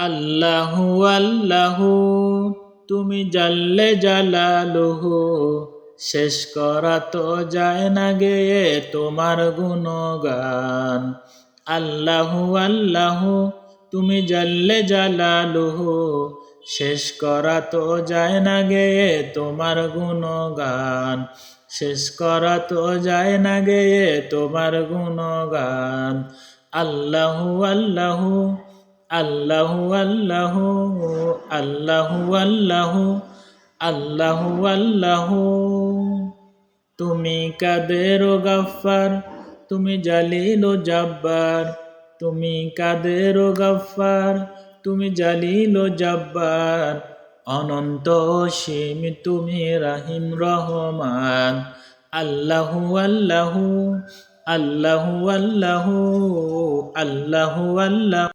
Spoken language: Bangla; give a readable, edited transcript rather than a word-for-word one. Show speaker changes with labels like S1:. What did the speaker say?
S1: আল্লাহু আল্লাহু তুমি জাল্লে জালালুহু, শেষ করা তো যায় না গেয়ে তোমার গুণগান। আল্লাহু আল্লাহু তুমি জাল্লে জালালুহু, শেষ করা তো যায় না গেয়ে তোমার গুণগান। শেষ করা তো যায় না গেয়ে তোমার গুণগান। আল্লাহু আল্লাহু আল্লাহু আল্লাহু আল্লাহু আল্লাহু আল্লাহু আল্লাহু তুমি কাদের ও গাফফার, তুমি জালিল ও জাব্বার। তুমি কাদের ও গাফফার, তুমি জালিল ও জাব্বার। অনন্ত অসীম তুমি রাহিম রহমান। আল্লাহু আল্লাহু আল্লাহু আল্লাহু আল্লাহু আল্লাহু